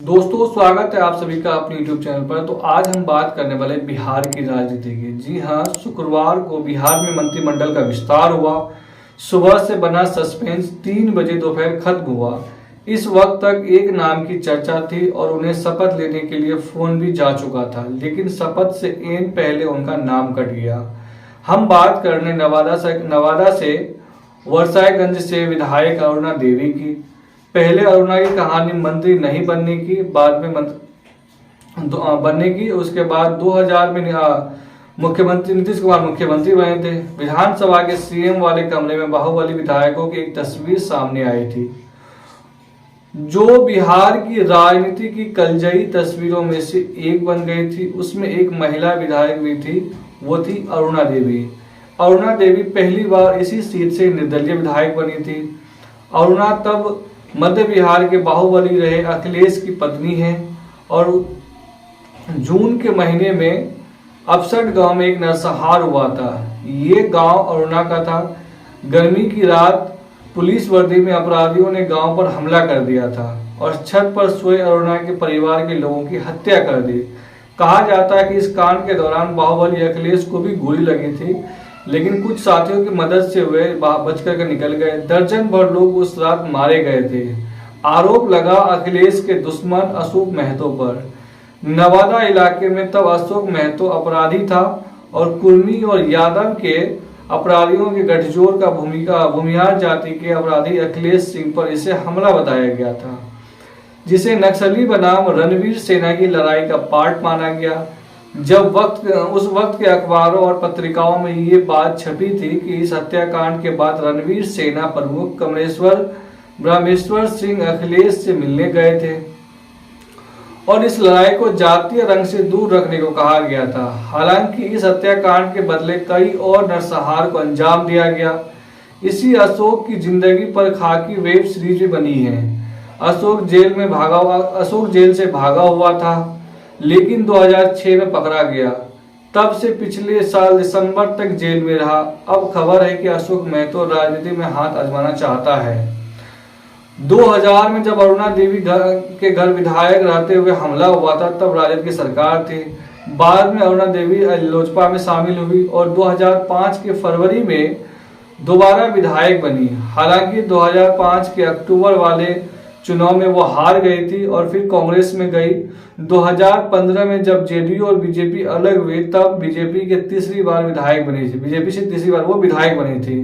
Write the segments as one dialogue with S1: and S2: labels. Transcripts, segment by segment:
S1: दोस्तों, स्वागत है आप सभी का अपने YouTube चैनल पर। तो आज हम बात करने वाले बिहार की राजनीति की। जी हाँ, शुक्रवार को बिहार में मंत्रिमंडल का विस्तार हुआ। सुबह से बना सस्पेंस 3 बजे दोपहर खत्म हुआ। इस वक्त तक एक नाम की चर्चा थी और उन्हें शपथ लेने के लिए फोन भी जा चुका था, लेकिन शपथ से एन पहले उनका नाम कट गया। हम बात करने नवादा से वर्साईगंज से विधायक अरुणा देवी की। पहले अरुणा की कहानी मंत्री नहीं बनने की, बाद में बनने की। उसके बाद 2000 में मुख्यमंत्री नीतीश कुमार मुख्यमंत्री बने थे। विधानसभा के सीएम वाले कमरे में बाहुबली विधायकों की एक तस्वीर सामने आई थी, जो बिहार की राजनीति की कलजयी तस्वीरों में से एक बन गई थी। उसमें एक महिला विधायक भी थी, वो थी अरुणा देवी। अरुणा देवी पहली बार इसी सीट से निर्दलीय विधायक बनी थी। अरुणा तब मध्य बिहार के बाहुबली रहे अखिलेश की पत्नी है और जून के महीने में अफसट गांव में एक नरसंहार हुआ था। ये गांव अरुणा का था। गर्मी की रात पुलिस वर्दी में अपराधियों ने गांव पर हमला कर दिया था और छत पर सोए अरुणा के परिवार के लोगों की हत्या कर दी। कहा जाता है कि इस कांड के दौरान बाहुबली अखिलेश को भी गोली लगी थी, लेकिन कुछ साथियों की मदद से वे बचकर निकल गए। दर्जन भर लोग उस रात मारे गए थे। आरोप लगा अखिलेश के दुश्मन अशोक महतो पर। नवादा इलाके में तब अशोक महतो अपराधी था और कुर्मी और यादव के अपराधियों के गठजोड़ का भूमिहार जाति के अपराधी अखिलेश सिंह पर इसे हमला बताया गया था, जिसे नक्सली बनाम रणवीर सेना की लड़ाई का पार्ट माना गया। उस वक्त के अखबारों और पत्रिकाओं में ये बात छपी थी कि इस हत्याकांड के बाद रणवीर सेना प्रमुख ब्रह्मेश्वर सिंह अखिलेश से मिलने गए थे और इस लड़ाई को जातीय रंग से दूर रखने को कहा गया था। हालांकि इस हत्याकांड के बदले कई और नरसंहार को अंजाम दिया गया। इसी अशोक की जिंदगी पर खाकी वेब सीरीज भी बनी है। अशोक जेल से भागा हुआ था, लेकिन 2006 में पकड़ा गया। तब से पिछले साल दिसंबर तक जेल में रहा। अब खबर है कि अशोक महतो राजनीति में हाथ आजमाना चाहता है। 2000 में जब अरुणा देवी के घर विधायक रहते हुए हमला हुआ था, तब राजद की सरकार थी। बाद में अरुणा देवी लोजपा में शामिल हुई और 2005 के फरवरी में दोबारा विधायक बनी। हालांकि 2005 के अक्टूबर वाले चुनाव में वो हार गई थी और फिर कांग्रेस में गई। 2015 में जब जेडीयू और बीजेपी अलग हुई, तब बीजेपी से तीसरी बार वो विधायक बनी थी।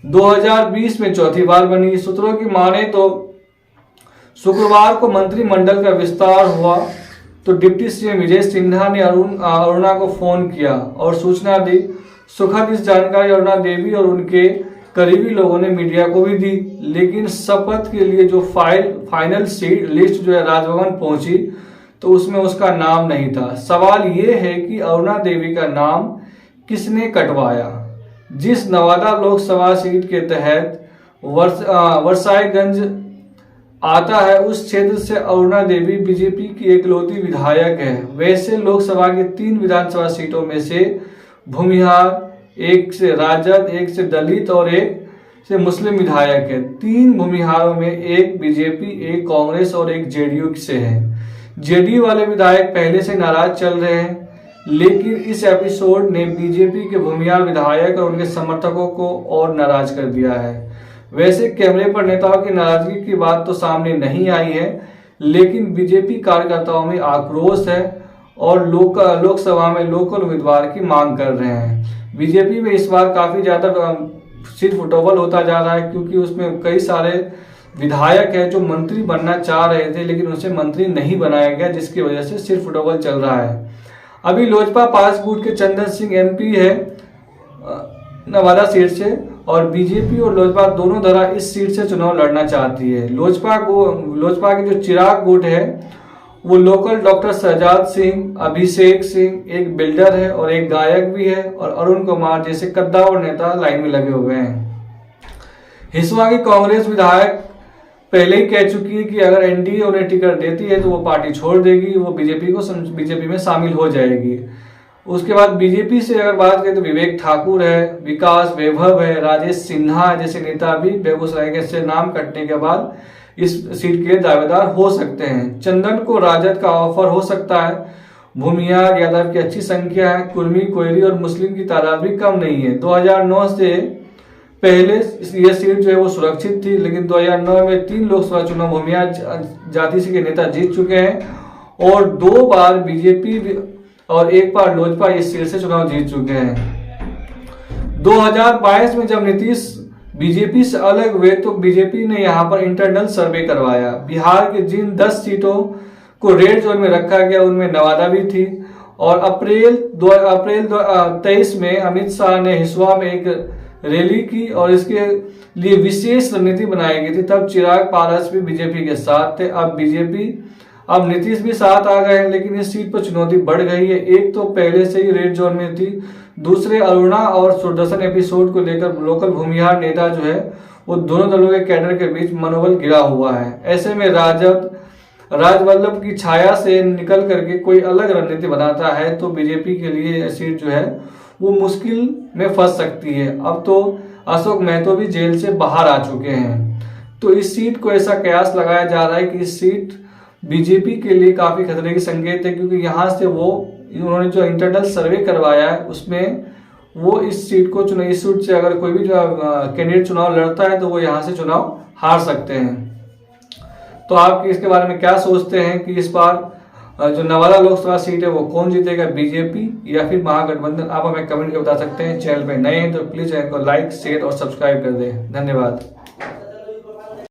S1: 2020 में चौथी बार बनी। सूत्रों की माने तो शुक्रवार को मंत्रिमंडल का विस्तार हुआ तो डिप्टी सीएम विजय सिन्हा ने अरुणा को फोन किया और सूचना दी। सुखद इस जानकारी अरुणा देवी और उनके करीबी लोगों ने मीडिया को भी दी, लेकिन शपथ के लिए जो फाइनल सीट लिस्ट जो है राजभवन पहुंची, तो उसमें उसका नाम नहीं था। सवाल ये है कि अरुणा देवी का नाम किसने कटवाया। जिस नवादा लोकसभा सीट के तहत वर्साईगंज आता है, उस क्षेत्र से अरुणा देवी बीजेपी की एकलौती विधायक है। वैसे लोकसभा की 3 विधानसभा सीटों में से भूमिहार, एक से राजद, एक से दलित और एक से मुस्लिम विधायक है। 3 भूमिहारों में एक बीजेपी, एक कांग्रेस और एक जेडीयू से है। जेडीयू वाले विधायक पहले से नाराज चल रहे हैं, लेकिन इस एपिसोड ने बीजेपी के भूमिहार विधायक और उनके समर्थकों को और नाराज कर दिया है। वैसे कैमरे पर नेताओं की नाराजगी की बात तो सामने नहीं आई है, लेकिन बीजेपी कार्यकर्ताओं में आक्रोश है और लोकसभा में लोकल उम्मीदवार की मांग कर रहे हैं। बीजेपी में इस बार काफी ज्यादा सीट फुटबॉल होता जा रहा है, क्योंकि उसमें कई सारे विधायक हैं जो मंत्री बनना चाह रहे थे, लेकिन उसे मंत्री नहीं बनाया गया, जिसकी वजह से सीट फुटबॉल चल रहा है। अभी लोजपा पासबुक के चंदन सिंह एमपी है नवादा सीट से, और बीजेपी और लोजपा दोनों तरह इस सीट से चुनाव लड़ना चाहती है। लोजपा के जो चिराग गुट है, वो लोकल डॉक्टर शहजाद सिंह, अभिषेक सिंह, एक बिल्डर है और एक गायक भी है, और अरुण कुमार जैसे कद्दावर नेता लाइन में लगे हुए हैं। हिसुआ की कांग्रेस विधायक पहले ही कह चुकी है कि अगर एनडीए उन्हें टिकट देती है तो वो पार्टी छोड़ देगी, वो बीजेपी में शामिल हो जाएगी। उसके बाद बीजेपी से अगर बात करें तो विवेक ठाकुर है, विकास वैभव है, राजेश सिन्हा जैसे नेता भी बेगूसराय के से नाम कटने के बाद इस सीट के लिए दावेदार हो सकते हैं। चंदन को राजद का ऑफर हो सकता है। भूमियार यादव की अच्छी संख्या है। कुर्मी, कोयरी और मुस्लिम की तादाद भी कम नहीं है। 2009 से पहले यह सीट जो है वो सुरक्षित थी, लेकिन 2009 में 3 लोकसभा चुनाव भूमियार जाति के नेता जीत चुके हैं और 2 बार बीजेपी और 1 बार लोजपा इस सीट से चुनाव जीत चुके हैं। 2022 में जब नीतीश बीजेपी से अलग हुए तो बीजेपी ने यहां पर इंटरनल सर्वे करवाया। बिहार के जिन 10 सीटों को रेड जोन में रखा गया उनमें नवादा भी थी और अप्रैल 23 में अमित शाह ने हिसुआ में एक रैली की और इसके लिए विशेष रणनीति बनाई गई थी। तब चिराग पारस भी बीजेपी के साथ थे। अब नीतीश भी साथ आ गए हैं, लेकिन इस सीट पर चुनौती बढ़ गई है। एक तो पहले से ही रेड जोन में थी, दूसरे अरुणा और सुदर्शन एपिसोड को लेकर लोकल भूमिहार नेता जो है वो दोनों दलों के कैडर के बीच मनोबल गिरा हुआ है। ऐसे में राजवल्लभ की छाया से निकल करके कोई अलग रणनीति बनाता है तो बीजेपी के लिए यह सीट जो है वो मुश्किल में फंस सकती है। अब तो अशोक महतो भी जेल से बाहर आ चुके हैं, तो इस सीट को ऐसा कयास लगाया जा रहा है कि इस सीट बीजेपी के लिए काफी खतरे की संकेत है, क्योंकि यहां से उन्होंने जो इंटरनल सर्वे करवाया है उसमें वो इस सीट को इस सीट से अगर कोई भी जो कैंडिडेट चुनाव लड़ता है तो वो यहाँ से चुनाव हार सकते हैं। तो आप इसके बारे में क्या सोचते हैं कि इस बार जो नवादा लोकसभा सीट है वो कौन जीतेगा, बीजेपी या फिर महागठबंधन? आप हमें कमेंट करके बता सकते हैं। चैनल पे नए हैं तो प्लीज चैनल को लाइक, शेयर और सब्सक्राइब कर दें। धन्यवाद।